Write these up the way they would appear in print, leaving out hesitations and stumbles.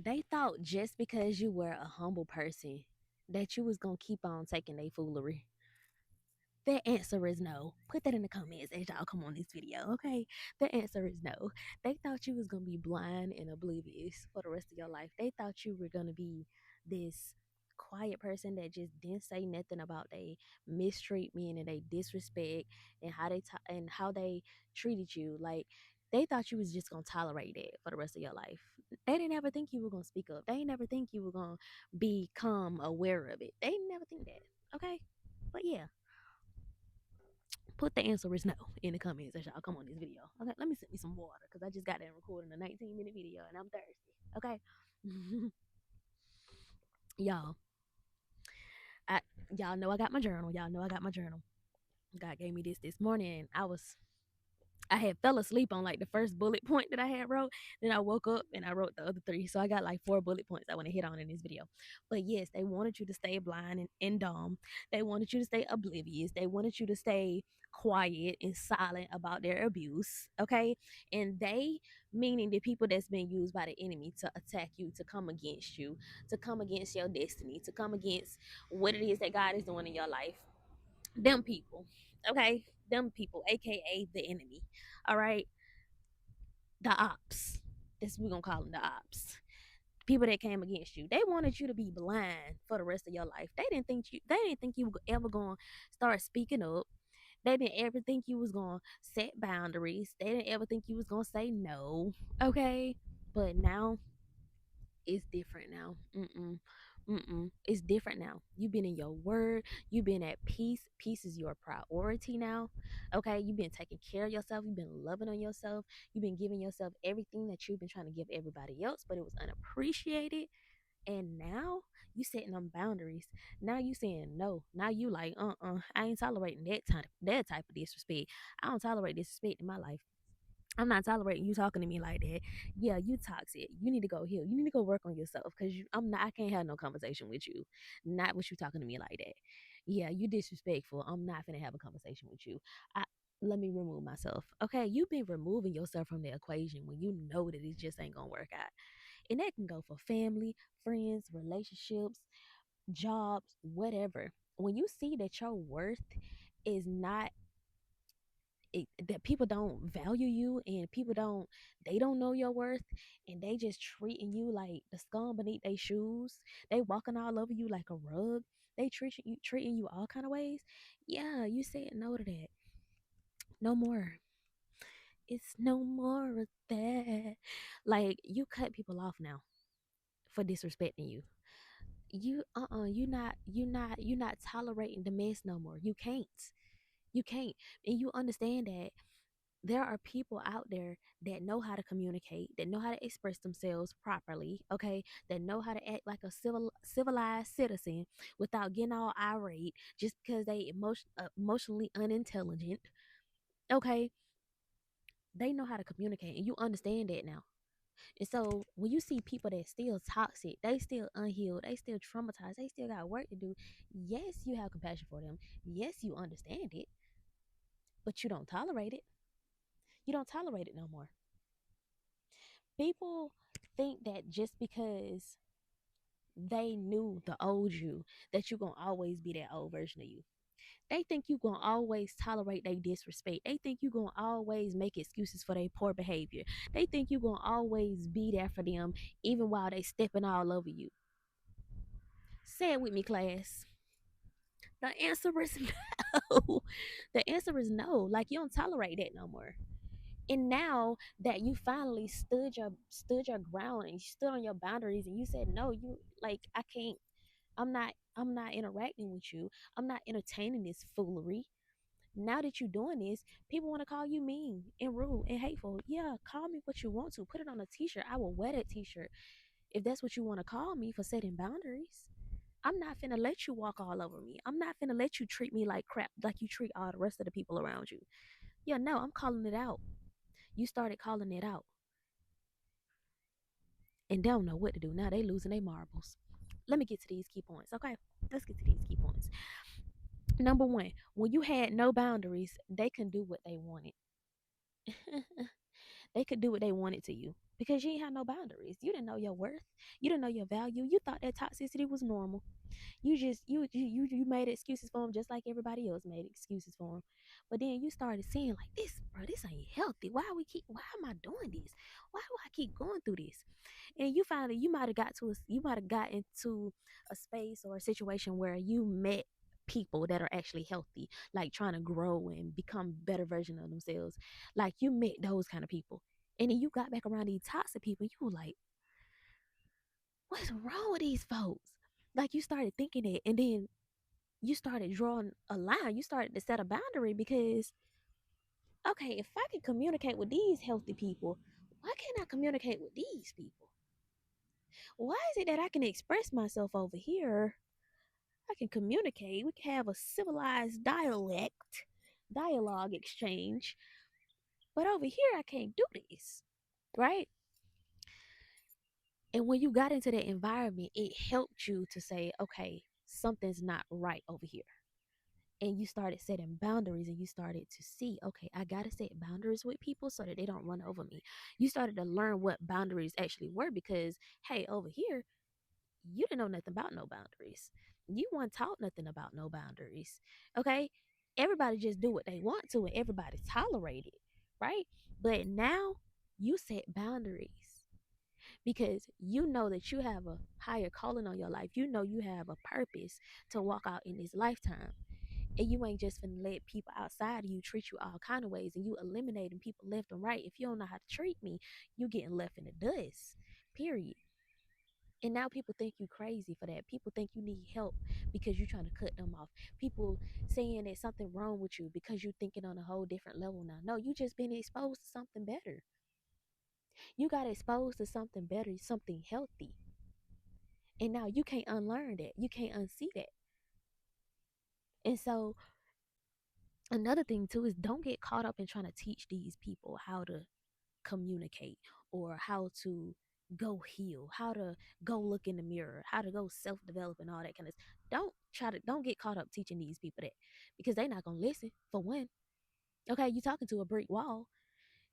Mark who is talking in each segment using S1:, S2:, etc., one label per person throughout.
S1: They thought just because you were a humble person that you was gonna keep on taking their foolery. The answer is no. Put that in the comments as y'all come on this video, okay? The answer is no. They thought you was gonna be blind and oblivious for the rest of your life. They thought you were gonna be this quiet person that just didn't say nothing about they mistreatment and they disrespect and and how they treated you. Like they thought you was just gonna tolerate it for the rest of your life. They didn't ever think you were gonna speak up. They didn't ever think you were gonna become aware of it. They didn't ever think that. Okay, but yeah. Put the answer is no in the comments as y'all come on this video. Okay, let me sip me some water because I just got done recording a 19-minute video and I'm thirsty. Okay. y'all, y'all know I got my journal. Y'all know I got my journal. God gave me this morning. I had fell asleep on like the first bullet point that I had wrote. Then I woke up and I wrote the other three. So I got like 4 bullet points I want to hit on in this video. But yes, they wanted you to stay blind and dumb. They wanted you to stay oblivious. They wanted you to stay quiet and silent about their abuse. Okay. And they, meaning the people that's been used by the enemy to attack you, to come against you, to come against your destiny, to come against what it is that God is doing in your life. Them people, okay, them people, aka the enemy. All right, the ops. This we're gonna call them the ops. People that came against you. They wanted you to be blind for the rest of your life. They didn't think you were ever gonna start speaking up. They didn't ever think you was gonna set boundaries. They didn't ever think you was gonna say no. Okay, but now it's different now. It's different now. You've been in your word. You've been at peace. Peace is your priority now. Okay. You've been taking care of yourself. You've been loving on yourself. You've been giving yourself everything that you've been trying to give everybody else, but it was unappreciated. And now you setting them boundaries. Now you saying no. Now you like, I ain't tolerating that type of disrespect. I don't tolerate disrespect in my life. I'm not tolerating you talking to me like that. Yeah, you toxic. You need to go heal. You need to go work on yourself because I'm not. I can't have no conversation with you. Not with you talking to me like that. Yeah, you disrespectful. I'm not gonna have a conversation with you. I Let me remove myself. Okay, you've been removing yourself from the equation when you know that it just ain't gonna work out. And that can go for family, friends, relationships, jobs, whatever. When you see that your worth is not that people don't value you and they don't know your worth and they just treating you like the scum beneath their shoes. They walking all over you like a rug. They treating you all kind of ways. Yeah, you said no to that. No more. It's no more of that. Like you cut people off now for disrespecting you. You're not tolerating the mess no more. You can't and you understand that there are people out there that know how to communicate, that know how to express themselves properly, okay, that know how to act like a civilized citizen without getting all irate just because they emotionally unintelligent, okay. They know how to communicate and you understand that now. And so when you see people that still toxic, they still unhealed, they still traumatized, they still got work to do, yes, you have compassion for them, yes, you understand it, but you don't tolerate it. You don't tolerate it no more. People think that just because they knew the old you, that you're gonna always be that old version of you. They think you're gonna always tolerate their disrespect. They think you're gonna always make excuses for their poor behavior. They think you're gonna always be there for them even while they stepping all over you. Say it with me, class. The answer is no. The answer is no. Like you don't tolerate that no more. And now that you finally stood your ground and you stood on your boundaries and you said no, you like I can't. I'm not interacting with you. I'm not entertaining this foolery. Now that you're doing this, people want to call you mean and rude and hateful. Yeah, call me what you want to. Put it on a t-shirt. I will wear that t-shirt if that's what you want to call me for setting boundaries. I'm not finna let you walk all over me. I'm not finna let you treat me like crap like you treat all the rest of the people around you. Yeah, no, I'm calling it out. You started calling it out and they don't know what to do. Now they losing their marbles. Let me get to these key points, okay? Let's get to these key points. Number one, when you had no boundaries, they can do what they wanted. They could do what they wanted to you because you ain't had no boundaries. You didn't know your worth. You didn't know your value. You thought that toxicity was normal. You just you made excuses for them just like everybody else made excuses for them. But then you started seeing like this, bro, this ain't healthy. Why am I doing this? Why do I keep going through this? And you find that you might have got into a space or a situation where you met people that are actually healthy, like trying to grow and become better version of themselves. Like you met those kind of people. And then you got back around these toxic people, you were like, what's wrong with these folks? Like you started thinking it, and then you started drawing a line. You started to set a boundary because, okay, if I can communicate with these healthy people, why can't I communicate with these people? Why is it that I can express myself over here? I can communicate. We can have a civilized dialogue exchange. But over here, I can't do this, right? And when you got into that environment, it helped you to say, okay, something's not right over here. And you started setting boundaries and you started to see, okay, I got to set boundaries with people so that they don't run over me. You started to learn what boundaries actually were because, hey, over here, you didn't know nothing about no boundaries. You weren't taught nothing about no boundaries. Okay? Everybody just do what they want to and everybody tolerate it, right? But now you set boundaries because you know that you have a higher calling on your life. You know you have a purpose to walk out in this lifetime. And you ain't just finna let people outside of you treat you all kind of ways and you eliminating people left and right. If you don't know how to treat me, you getting left in the dust. Period. And now people think you crazy for that. People think you need help because you're trying to cut them off. People saying there's something wrong with you because you're thinking on a whole different level now. No, you just been exposed to something better. You got exposed to something better, something healthy. And now you can't unlearn that. You can't unsee that. And so another thing too is don't get caught up in trying to teach these people how to communicate or how to go heal, how to go look in the mirror, how to go self-develop and all that kind of stuff. Don't get caught up teaching these people that because they're not gonna listen for one. Okay, you talking to a brick wall.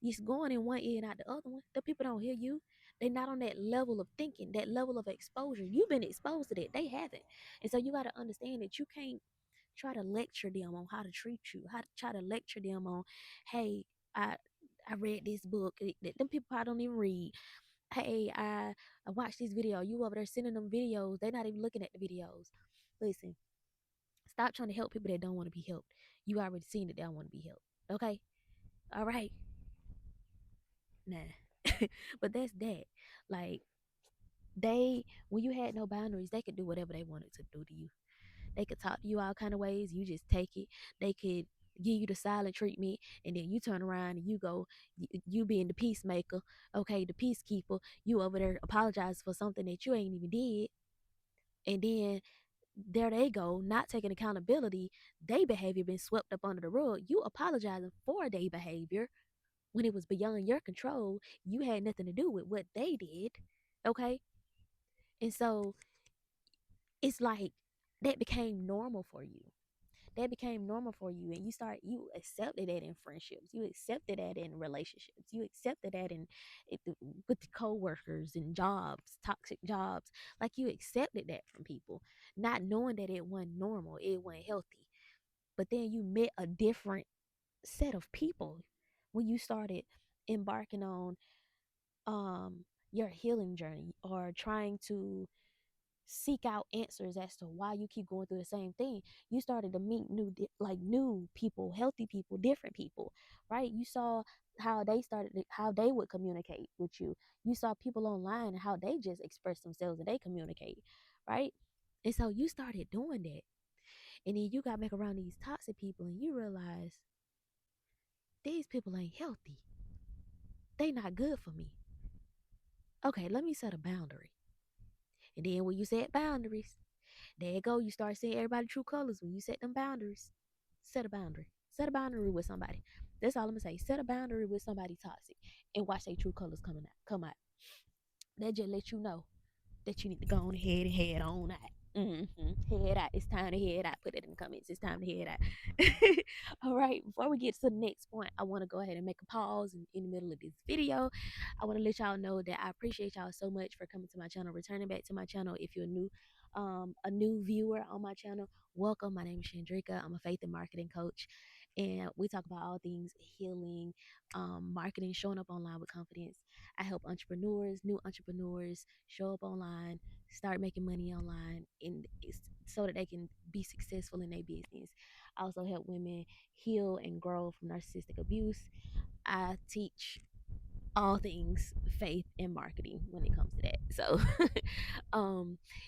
S1: It's going in one ear and out the other one. The people don't hear you. They're not on that level of thinking, that level of exposure. You've been exposed to that. They haven't. And so you got to understand that you can't try to lecture them on how to treat you, how to try to lecture them on, hey, I I read this book. Them people probably don't even read. Hey, I watched this video. You over there sending them videos. They're not even looking at the videos. Listen, stop trying to help people that don't want to be helped. You already seen that they don't want to be helped. Okay? All right. Nah. But that's that. Like, when you had no boundaries, they could do whatever they wanted to do to you. They could talk to you all kind of ways. You just take it. They could give you the silent treatment, and then you turn around and you go, you being the peacemaker, okay, the peacekeeper. You over there apologize for something that you ain't even did, and then there they go, not taking accountability. Their behavior been swept up under the rug. You apologizing for their behavior when it was beyond your control. You had nothing to do with what they did, okay? And so it's like that became normal for you. That became normal for you, and you accepted that in friendships, you accepted that in relationships, you accepted that with the co-workers and jobs, toxic jobs. Like you accepted that from people, not knowing that it wasn't normal, it wasn't healthy. But then you met a different set of people when you started embarking on your healing journey or trying to seek out answers as to why you keep going through the same thing. You started to meet new people, healthy people, different people, right? You saw how they would communicate with you. You saw people online and how they just express themselves and they communicate, right? And so you started doing that. And then you got back around these toxic people and you realize these people ain't healthy. They not good for me. Okay, let me set a boundary. And then when you set boundaries, there you go. You start seeing everybody true colors when you set them boundaries. Set a boundary. Set a boundary with somebody. That's all I'm gonna say. Set a boundary with somebody toxic and watch their true colors come out. That just let you know that you need to go on ahead and head on out. Head out. It's time to head out. Put it in the comments. It's time to head out. All right. Before we get to the next point, I want to go ahead and make a pause in the middle of this video. I want to let y'all know that I appreciate y'all so much for coming to my channel, returning back to my channel. If you're a new viewer on my channel, welcome. My name is Shandricka. I'm a faith and marketing coach, and we talk about all things healing, marketing, showing up online with confidence. I help entrepreneurs, new entrepreneurs, show up online, start making money online, and so that they can be successful in their business. I also help women heal and grow from narcissistic abuse. I teach all things faith and marketing when it comes to that. So,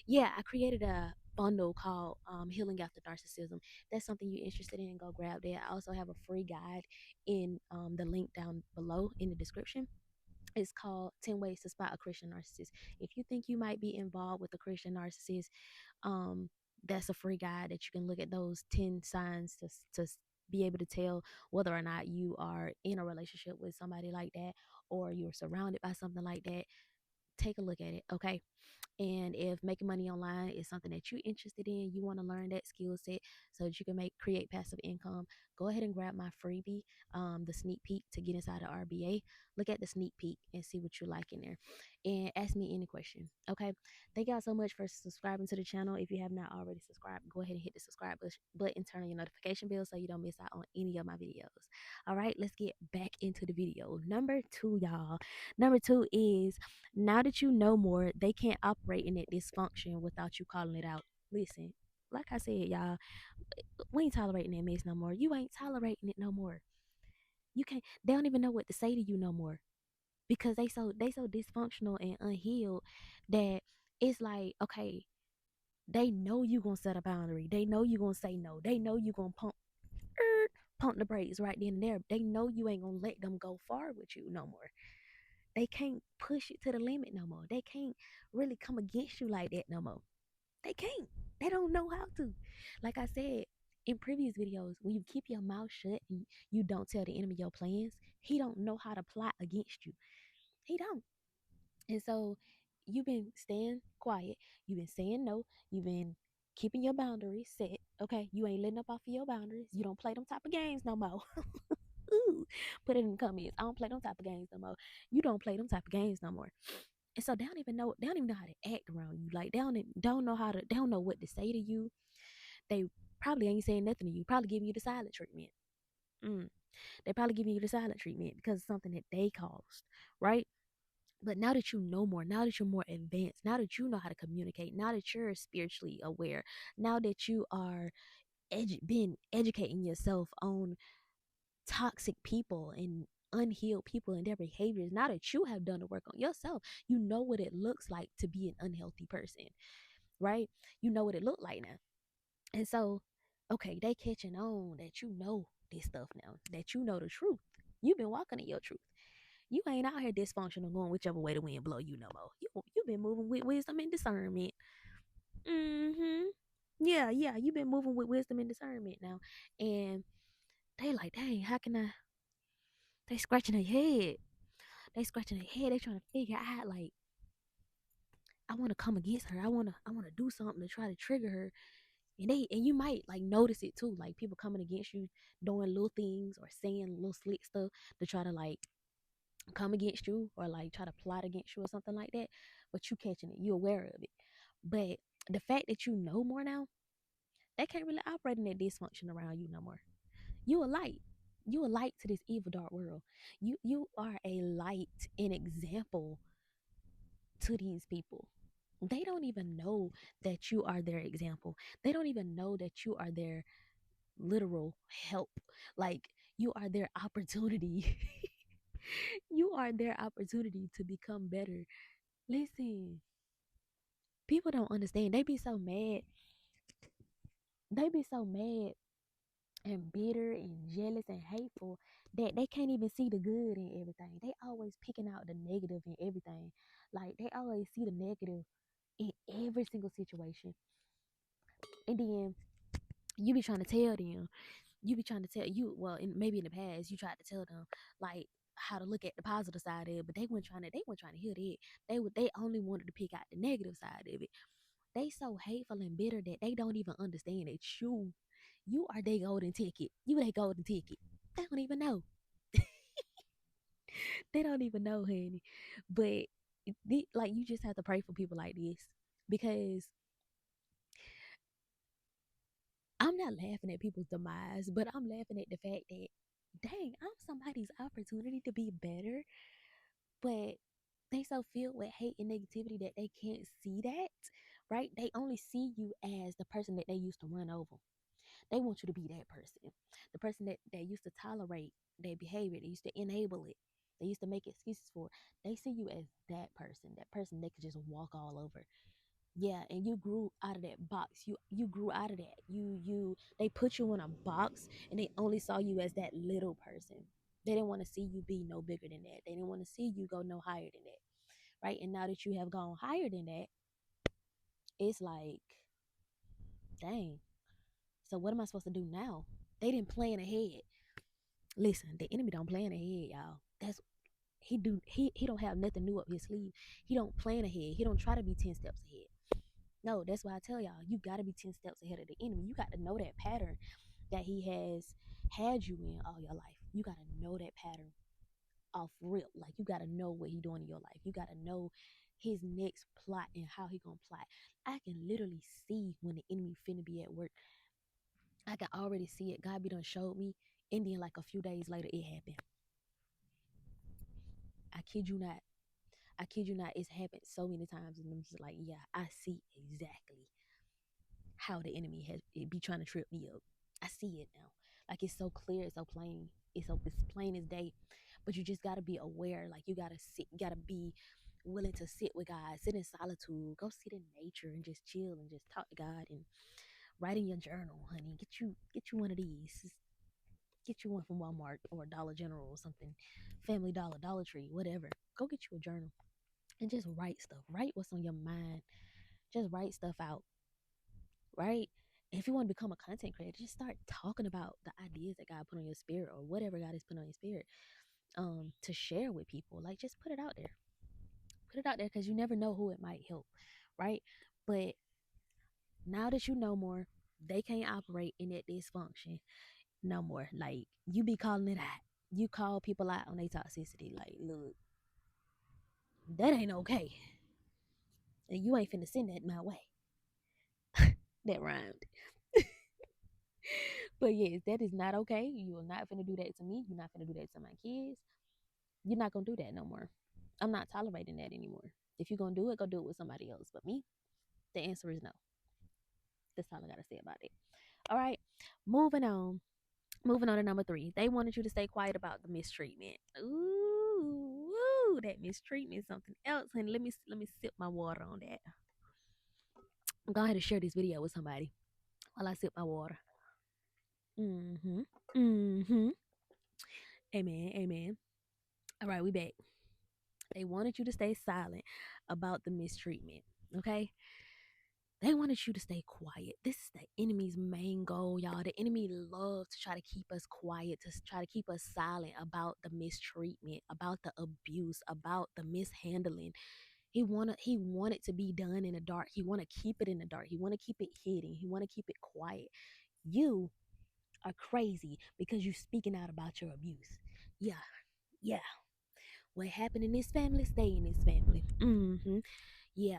S1: yeah, I created a bundle called Healing After Narcissism. That's something you're interested in, go grab that. I also have a free guide in the link down below in the description. It's called 10 Ways to Spot a Christian Narcissist. If you think you might be involved with a Christian narcissist, um, that's a free guide that you can look at those 10 signs to be able to tell whether or not you are in a relationship with somebody like that or you're surrounded by something like that. Take a look at it, okay? And if making money online is something that you're interested in, you want to learn that skill set so that you can create passive income, go ahead and grab my freebie, the sneak peek to get inside the RBA. Look at the sneak peek and see what you like in there, and ask me any question. Okay. Thank y'all so much for subscribing to the channel. If you have not already subscribed, go ahead and hit the subscribe button, turn on your notification bell so you don't miss out on any of my videos. All right, let's get back into the video. Number two, y'all. Number two is, now that you know more, they can't operate in that dysfunction without you calling it out. Listen, like I said, y'all, we ain't tolerating that mess no more. You ain't tolerating it no more. You can't. They don't even know what to say to you no more because they so dysfunctional and unhealed that it's like, okay, they know you gonna set a boundary. They know you gonna say no. They know you gonna pump the brakes right then and there. They know you ain't gonna let them go far with you no more. They can't push it to the limit no more. They can't really come against you like that no more. They can't. They don't know how to. Like I said in previous videos, when you keep your mouth shut and you don't tell the enemy your plans, he don't know how to plot against you. He don't. And so you've been staying quiet. You've been saying no. You've been keeping your boundaries set. Okay. You ain't letting up off of your boundaries. You don't play them type of games no more. Ooh, put it in the comments. I don't play them type of games no more. You don't play them type of games no more. And so they don't even know how to act around you. Like they don't know what to say to you. They probably ain't saying nothing to you. Probably giving you the silent treatment. Mm. They probably giving you the silent treatment because it's something that they caused, right? But now that you know more, now that you're more advanced, now that you know how to communicate, now that you're spiritually aware, now that you are been educating yourself on toxic people and unhealed people and their behaviors, now that you have done the work on yourself, you know what it looks like to be an unhealthy person, right? You know what it looked like now. And so, okay, they catching on that you know this stuff now, that you know the truth. You've been walking in your truth. You ain't out here dysfunctional going whichever way the wind blow you no more. You been moving with wisdom and discernment. Mm-hmm. Yeah, yeah. You've been moving with wisdom and discernment now. And they like, dang, how can I, they scratching their head. They scratching their head. They trying to figure out like, I wanna come against her. I wanna do something to try to trigger her. And you might like notice it too, like people coming against you doing little things or saying little slick stuff to try to like come against you or like try to plot against you or something like that, but you catching it, you aware of it. But the fact that you know more now, they can't really operate in that dysfunction around you no more. You a light. You a light to this evil dark world. You are a light, an example to these people. They don't even know that you are their example. They don't even know that you are their literal help. Like you are their opportunity. You are their opportunity to become better. Listen, people don't understand. They be so mad. They be so mad and bitter and jealous and hateful that they can't even see the good in everything. They always picking out the negative in everything. Like they always see the negative in every single situation. And then you be trying to tell them, you be trying to tell you, well, maybe in the past you tried to tell them like how to look at the positive side of it, but they weren't trying to hear that. They only wanted to pick out the negative side of it. They so hateful and bitter that they don't even understand that you are their golden ticket. You their golden ticket. They don't even know. They don't even know, honey. But like you just have to pray for people like this because I'm not laughing at people's demise, but I'm laughing at the fact that dang, I'm somebody's opportunity to be better, but they so filled with hate and negativity that they can't see that, right? They only see you as the person that they used to run over. They want you to be that person, the person that used to tolerate their behavior, they used to enable it, they used to make excuses for it. They see you as that person they could just walk all over. Yeah, and you grew out of that box. You grew out of that. They put you in a box and they only saw you as that little person. They didn't want to see you be no bigger than that. They didn't want to see you go no higher than that. Right? And now that you have gone higher than that, it's like, dang. So what am I supposed to do now? They didn't plan ahead. Listen, the enemy don't plan ahead, y'all. That's he don't have nothing new up his sleeve. He don't plan ahead. He don't try to be 10 steps ahead. No, that's why I tell y'all, you got to be 10 steps ahead of the enemy. You got to know that pattern that he has had you in all your life. You got to know that pattern off rip. Like, you got to know what he doing in your life. You got to know his next plot and how he gonna plot. I can literally see when the enemy finna be at work. I can already see it. God be done showed me, and then like a few days later, it happened. I kid you not. I kid you not. It's happened so many times, and I'm just like, yeah, I see exactly how the enemy has it be trying to trip me up. I see it now. Like, it's so clear, it's so plain. It's plain as day. But you just gotta be aware. Like, you gotta sit, you gotta be willing to sit with God, sit in solitude, go sit in nature and just chill and just talk to God and write in your journal, honey. Get you one of these. Get you one from Walmart or Dollar General or something. Family Dollar, Dollar Tree, whatever. Go get you a journal and just write stuff. Write what's on your mind. Just write stuff out, right? And if you want to become a content creator, just start talking about the ideas that God put on your spirit or whatever God has put on your spirit to share with people. Like, just put it out there. Put it out there because you never know who it might help, right? But now that you know more, they can't operate in that dysfunction no more. Like, you be calling it out. You call people out on their toxicity. Like, look, that ain't okay. And you ain't finna send that my way. That rhymed. But yes, that is not okay. You are not finna do that to me. You're not finna do that to my kids. You're not gonna do that no more. I'm not tolerating that anymore. If you're gonna do it, go do it with somebody else. But me, the answer is no. That's all I gotta say about it. All right, moving on. Moving on to number 3. They wanted you to stay quiet about the mistreatment. Ooh, that mistreatment is something else. And let me sip my water on that. I'm going to share this video with somebody while I sip my water. Mm-hmm. Mm-hmm. Amen. Amen. All right, we back. They wanted you to stay silent about the mistreatment. Okay? They wanted you to stay quiet. This is the enemy's main goal, y'all. The enemy loves to try to keep us quiet, to try to keep us silent about the mistreatment, about the abuse, about the mishandling. He wanted to be done in the dark. He want to keep it in the dark. He want to keep it hidden. He want to keep it quiet. You are crazy because you speaking out about your abuse. Yeah, yeah. What happened in this family, stay in this family. Yeah,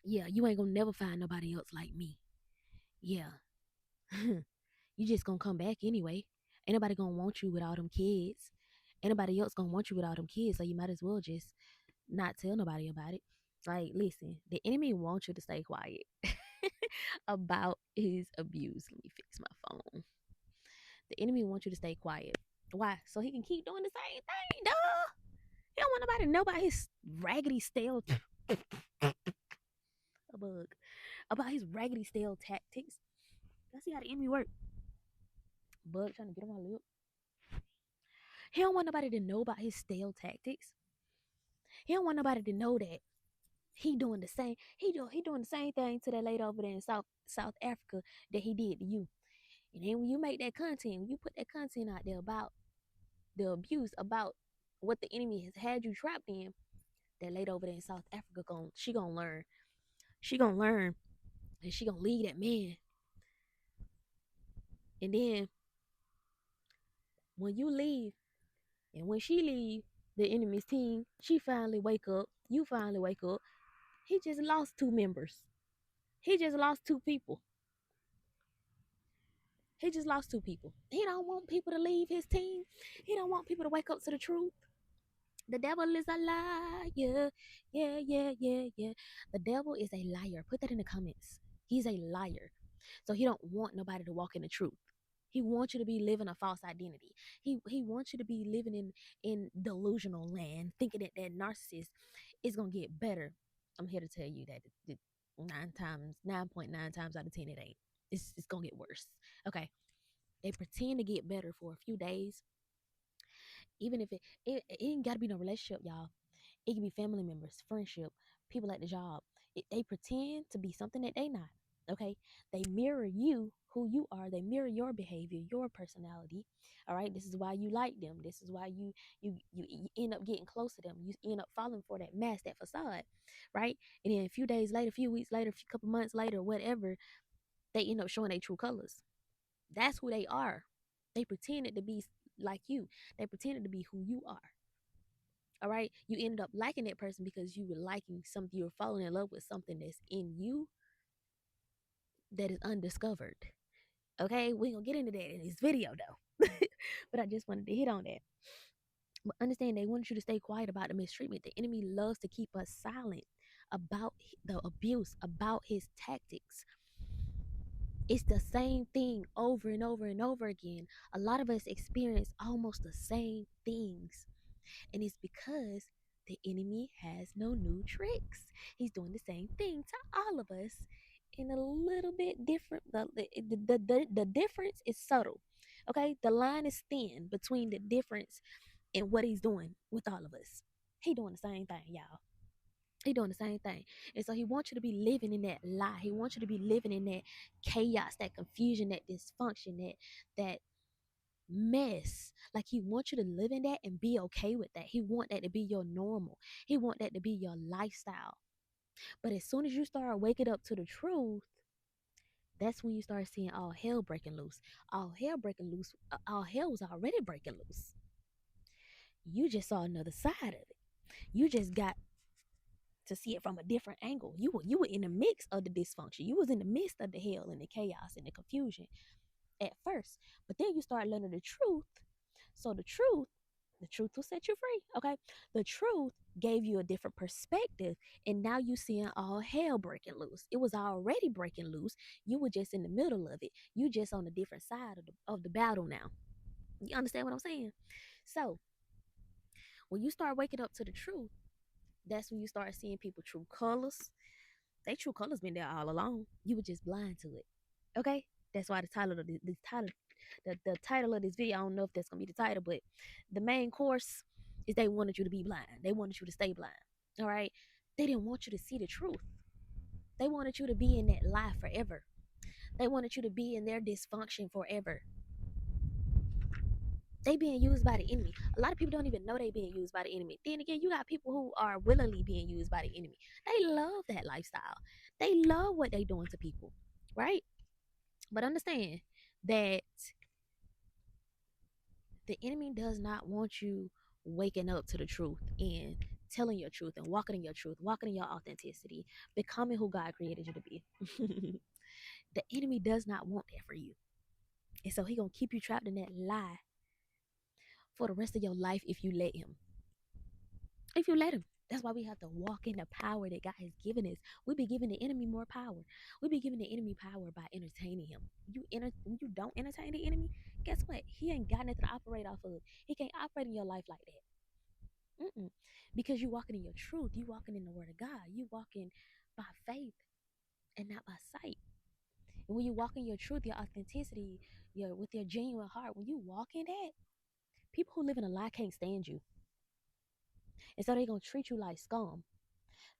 S1: yeah. You ain't gonna never find nobody else like me. Yeah. You just gonna come back anyway. Ain't nobody gonna want you with all them kids. Ain't nobody else gonna want you with all them kids, so you might as well just not tell nobody about it. Like, listen, the enemy wants you to stay quiet about his abuse. Let me fix my phone. The enemy wants you to stay quiet. Why? So he can keep doing the same thing, duh. He don't want nobody to know about his raggedy, stale a bug. About his raggedy, stale tactics. Let's see how the enemy work. Bug trying to get on my lip. He don't want nobody to know about his stale tactics. He don't want nobody to know that he doing the same. He doing the same thing to that lady over there in South Africa that he did to you. And then when you make that content, when you put that content out there about the abuse, about what the enemy has had you trapped in, that lady over there in South Africa she gonna learn. She gonna learn, and she gonna lead that man. And then when you leave, and when she leave the enemy's team, she finally wake up. You finally wake up. He just lost 2 members. He just lost 2 people. He just lost 2 people. He don't want people to leave his team. He don't want people to wake up to the truth. The devil is a liar. Yeah, yeah, yeah, yeah. The devil is a liar. Put that in the comments. He's a liar. So he don't want nobody to walk in the truth. He wants you to be living a false identity. He wants you to be living in delusional land, thinking that that narcissist is gonna get better. I'm here to tell you that 9.9 times out of 10 it ain't. It's gonna get worse. Okay, they pretend to get better for a few days, even if it ain't gotta be no relationship, y'all. It can be family members, friendship, people at the job. They pretend to be something that they not. Okay, they mirror you, who you are. They mirror your behavior, your personality. All right, this is why you like them. This is why you end up getting close to them. You end up falling for that mask, that facade, right? And then a few days later, a few weeks later, a few couple months later, whatever, they end up showing their true colors. That's who they are. They pretended to be like you. They pretended to be who you are. All right, you ended up liking that person because you were liking something, you were falling in love with something that's in you that is undiscovered. Okay, we gonna get into that in this video though. But I just wanted to hit on that. But understand, they want you to stay quiet about the mistreatment. The enemy loves to keep us silent about the abuse, about his tactics. It's the same thing over and over and over again. A lot of us experience almost the same things. And it's because the enemy has no new tricks. He's doing the same thing to all of us in a little bit different. The difference is subtle. Okay? The line is thin between the difference and what he's doing with all of us. He doing the same thing, y'all. He doing the same thing. And so he wants you to be living in that lie. He wants you to be living in that chaos, that confusion, that dysfunction, that mess. Like he wants you to live in that and be okay with that. He want that to be your normal. He want that to be your lifestyle. But as soon as you start waking up to the truth, that's when you start seeing all hell breaking loose. All hell breaking loose. All hell was already breaking loose. You just saw another side of it. You just got to see it from a different angle. You were in the mix of the dysfunction. You was in the midst of the hell and the chaos and the confusion at first. But then you start learning the truth. So the truth will set you free. Okay. The truth gave you a different perspective. And now you seeing all hell breaking loose. It was already breaking loose. You were just in the middle of it. You just on a different side of the battle now. You understand what I'm saying? So when you start waking up to the truth, that's when you start seeing people true colors. They true colors been there all along. You were just blind to it. Okay? That's why the title of the title the title of this video, I don't know if that's gonna be the title, but the main course is they wanted you to be blind. They wanted you to stay blind. All right? They didn't want you to see the truth. They wanted you to be in that lie forever. They wanted you to be in their dysfunction forever. They being used by the enemy. A lot of people don't even know they being used by the enemy. Then again, you got people who are willingly being used by the enemy. They love that lifestyle. They love what they doing to people, right? But understand that the enemy does not want you waking up to the truth and telling your truth and walking in your truth, walking in your authenticity, becoming who God created you to be. The enemy does not want that for you. And so he gonna keep you trapped in that lie for the rest of your life if you let him. If you let him. That's why we have to walk in the power that God has given us. We be giving the enemy more power. We be giving the enemy power by entertaining him. When you don't entertain the enemy, guess what? He ain't got nothing to operate off of. He can't operate in your life like that. Because you walking in your truth. You walking in the word of God. You walking by faith and not by sight. And when you walk in your truth, your authenticity, with your genuine heart, when you walk in that, people who live in a lie can't stand you. And so they're going to treat you like scum.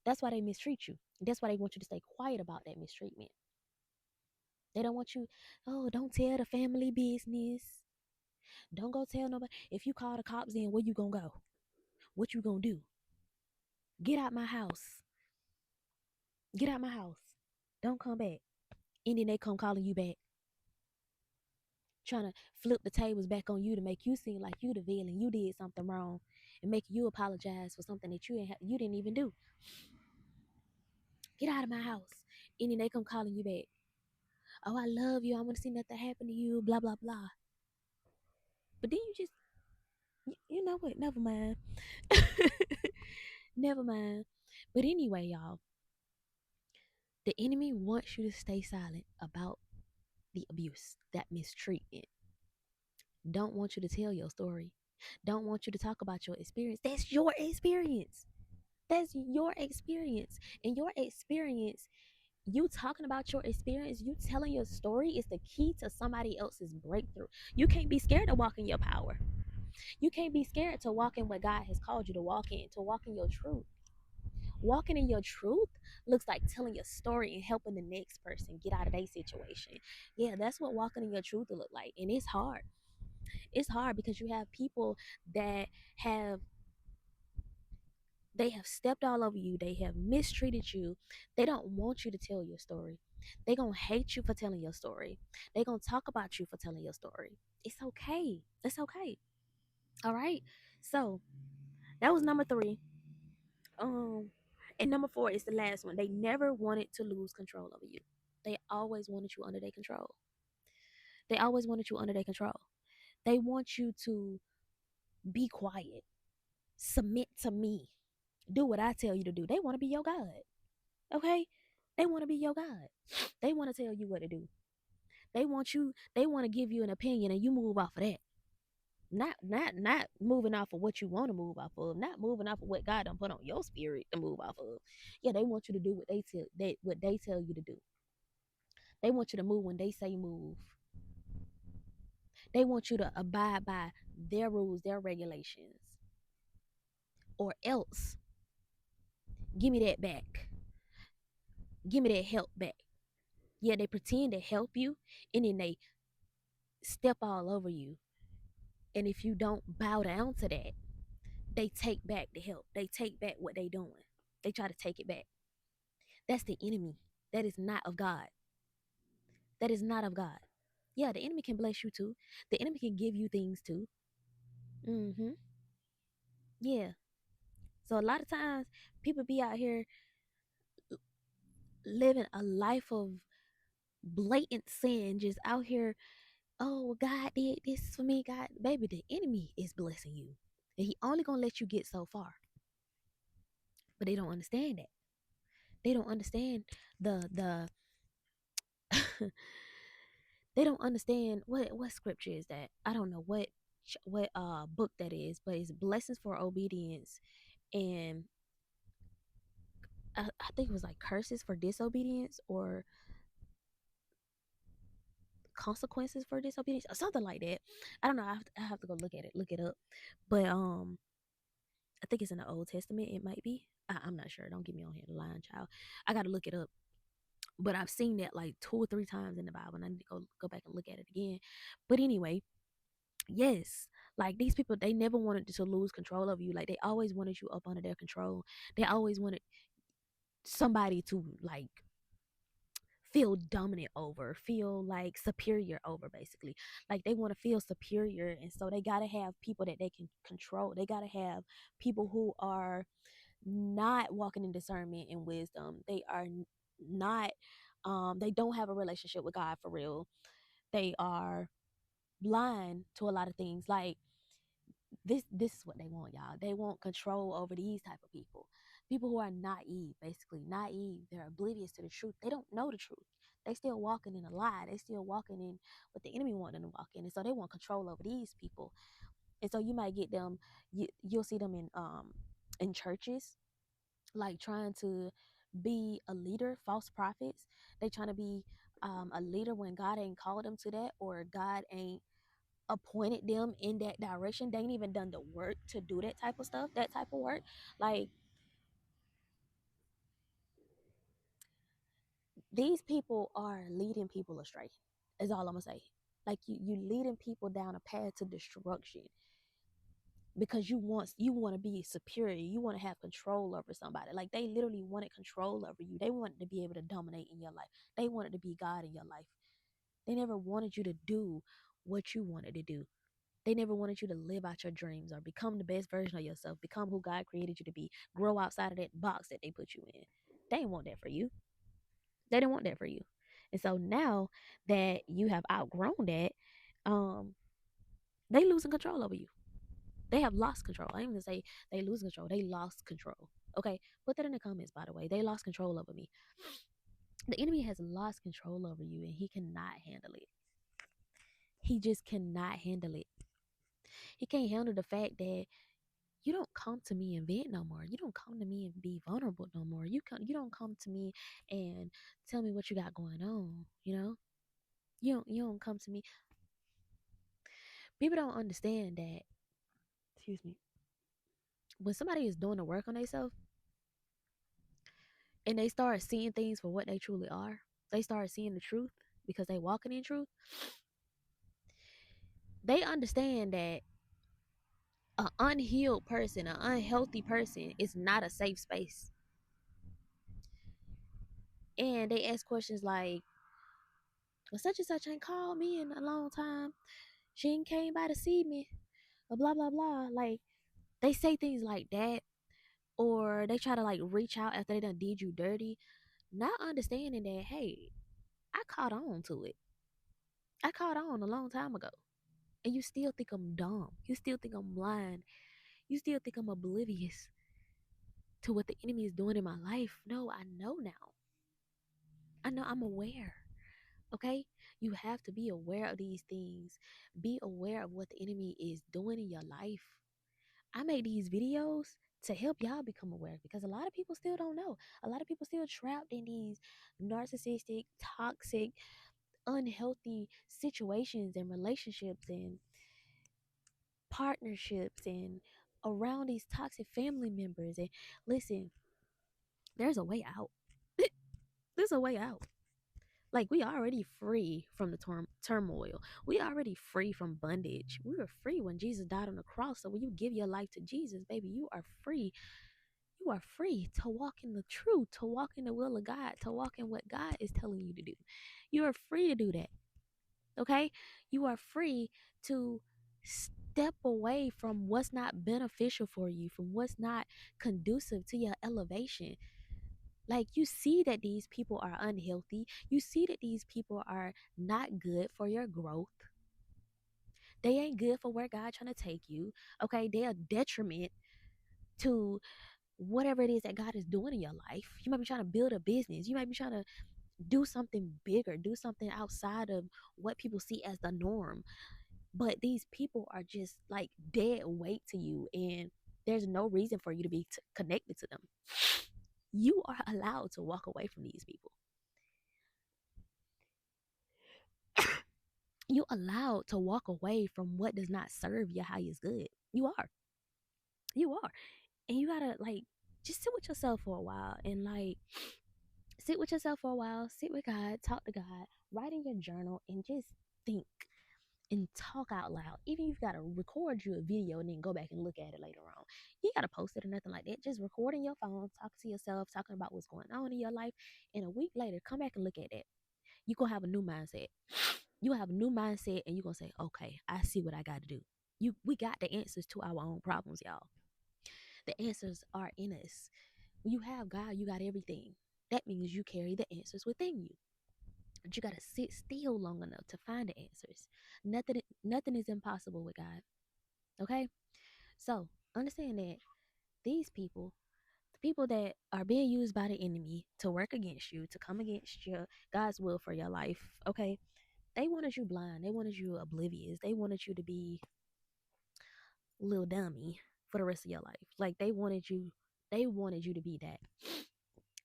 S1: That's why they mistreat you. That's why they want you to stay quiet about that mistreatment. They don't want you, oh, don't tell the family business. Don't go tell nobody. If you call the cops in, where you going to go? What you going to do? Get out my house. Get out my house. Don't come back. And then they come calling you back, trying to flip the tables back on you to make you seem like you the villain. You did something wrong and make you apologize for something that you didn't even do. Get out of my house. And then they come calling you back. Oh, I love you. I want to see nothing happen to you. Blah blah blah. But then you just, you know what? Never mind. Never mind. But anyway, y'all, the enemy wants you to stay silent about the abuse, that mistreatment. Don't want you to tell your story. Don't want you to talk about your experience. That's your experience. That's your experience. And your experience, you talking about your experience, you telling your story is the key to somebody else's breakthrough. You can't be scared to walk in your power. You can't be scared to walk in what God has called you to walk in, to walk in your truth. Walking in your truth looks like telling your story and helping the next person get out of their situation. Yeah, that's what walking in your truth will look like. And it's hard. It's hard because you have people that have they have stepped all over you. They have mistreated you. They don't want you to tell your story. They gonna hate you for telling your story. They gonna talk about you for telling your story. It's okay. It's okay. All right. So that was number 3. Um, and number 4 is the last one. They never wanted to lose control over you. They always wanted you under their control. They always wanted you under their control. They want you to be quiet, submit to me, do what I tell you to do. They want to be your God. Okay? They want to be your God. They want to tell you what to do. They want to give you an opinion and you move off of that. Not moving off of what you want to move off of, not moving off of what God done put on your spirit to move off of. Yeah, they want you to do what they tell you to do. They want you to move when they say move. They want you to abide by their rules, their regulations. Or else, give me that back. Give me that help back. Yeah, they pretend to help you and then they step all over you. And if you don't bow down to that, they take back the help. They take back what they doing. They try to take it back. That's the enemy. That is not of God. That is not of God. Yeah, the enemy can bless you too. The enemy can give you things too. Mm-hmm. Yeah. So a lot of times people be out here living a life of blatant sin, just out here, oh, God did this for me. God, baby, the enemy is blessing you. And he only gonna let you get so far. But they don't understand that. They don't understand the they don't understand what scripture is that. I don't know what book that is, but it's blessings for obedience, and I think it was like curses for disobedience or consequences for disobedience or something like that. I don't know. I have to go look at it, look it up. But I think it's in the Old Testament. It might be. I'm not sure. Don't get me on here, the lying child. I got to look it up. But I've seen that like 2 or 3 times in the Bible, and I need to go back and look at it again. But anyway, yes, like these people, they never wanted to lose control of you. Like they always wanted you up under their control. They always wanted somebody to like feel dominant over, feel like superior over, basically. Like they want to feel superior, and so they got to have people that they can control. They got to have people who are not walking in discernment and wisdom. They are not they don't have a relationship with God for real. They are blind to a lot of things. Like this is what they want, y'all. They want control over these type of people. People who are naive, basically naive. They're oblivious to the truth. They don't know the truth. They still walking in a lie. They still walking in what the enemy want them to walk in. And so they want control over these people. And so you might get them, you'll see them in churches, like trying to be a leader, false prophets. They trying to be a leader when God ain't called them to that, or God ain't appointed them in that direction. They ain't even done the work to do that type of stuff, that type of work. Like these people are leading people astray. Is all I'm gonna say. Like you leading people down a path to destruction. because you want to be superior. You want to have control over somebody. Like they literally wanted control over you. They wanted to be able to dominate in your life. They wanted to be God in your life. They never wanted you to do what you wanted to do. They never wanted you to live out your dreams or become the best version of yourself, become who God created you to be, grow outside of that box that they put you in. They didn't want that for you. They didn't want that for you. And so now that you have outgrown that, um, they losing control over you. They have lost control. I ain't gonna say they lose control. They lost control. Okay, put that in the comments. By the way, they lost control over me. The enemy has lost control over you, and he cannot handle it. He just cannot handle it. He can't handle the fact that you don't come to me and vent no more. You don't come to me and be vulnerable no more. You don't come to me and tell me what you got going on. You don't come to me. People don't understand that. Excuse me. When somebody is doing the work on themselves and they start seeing things for what they truly are, they start seeing the truth because they walking in truth. They understand that an unhealed person, an unhealthy person, is not a safe space. And they ask questions like, well, such and such ain't called me in a long time. She ain't came by to see me. Or blah blah blah. Like they say things like that, or they try to like reach out after they done did you dirty, not understanding that, hey, I caught on to it. I caught on a long time ago. And you still think I'm dumb. You still think I'm blind. You still think I'm oblivious to what the enemy is doing in my life. No, I know now. I know, I'm aware. Okay? You have to be aware of these things. Be aware of what the enemy is doing in your life. I make these videos to help y'all become aware because a lot of people still don't know. A lot of people still trapped in these narcissistic, toxic, unhealthy situations and relationships and partnerships and around these toxic family members. And listen, there's a way out. There's a way out. Like, we already free from the turmoil. We already free from bondage. We were free when Jesus died on the cross. So when you give your life to Jesus, baby, you are free. You are free to walk in the truth, to walk in the will of God, to walk in what God is telling you to do. You are free to do that. Okay? You are free to step away from what's not beneficial for you, from what's not conducive to your elevation. Like, you see that these people are unhealthy. You see that these people are not good for your growth. They ain't good for where God trying to take you. Okay? They're a detriment to whatever it is that God is doing in your life. You might be trying to build a business. You might be trying to do something bigger, do something outside of what people see as the norm. But these people are just like dead weight to you, and there's no reason for you to be connected to them. You are allowed to walk away from these people. You're allowed to walk away from what does not serve your highest good. You are. You are. And you gotta like just sit with yourself for a while and like sit with yourself for a while, sit with God, talk to God, write in your journal, and just think and talk out loud. Even if you've got to record you a video and then go back and look at it later on. You got to post it or nothing like that. Just recording your phone, talking to yourself, talking about what's going on in your life. And a week later, come back and look at that. You're going to have a new mindset. You have a new mindset and you're going to say, okay, I see what I got to do. We got the answers to our own problems, y'all. The answers are in us. When you have God, you got everything. That means you carry the answers within you. But you got to sit still long enough to find the answers. Nothing is impossible with God. Okay? So understand that these people, the people that are being used by the enemy to work against you, to come against your God's will for your life, okay? They wanted you blind. They wanted you oblivious. They wanted you to be a little dummy for the rest of your life. Like they wanted you to be that.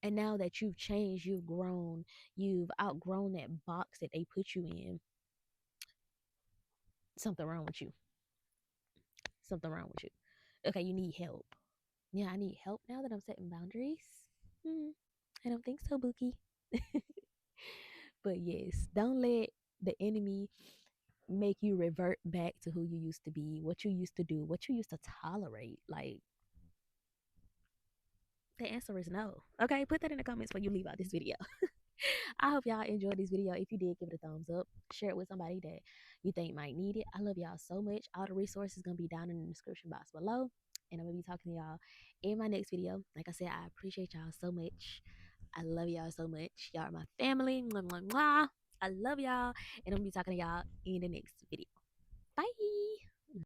S1: And now that you've changed, you've grown, you've outgrown that box that they put you in, something wrong with you. Something wrong with you. Okay, you need help. Yeah, I need help now that I'm setting boundaries. I don't think so, Bookie. But yes, don't let the enemy make you revert back to who you used to be, what you used to do, what you used to tolerate? Like, the answer is no. Okay, put that in the comments when you leave out this video. I hope y'all enjoyed this video. If you did, give it a thumbs up. Share it with somebody that you think might need it. I love y'all so much. All the resources gonna be down in the description box below. And I'm gonna be talking to y'all in my next video. Like I said, I appreciate y'all so much. I love y'all so much. Y'all are my family. Mwah, mwah, mwah. I love y'all. And I'm gonna be talking to y'all in the next video. Bye.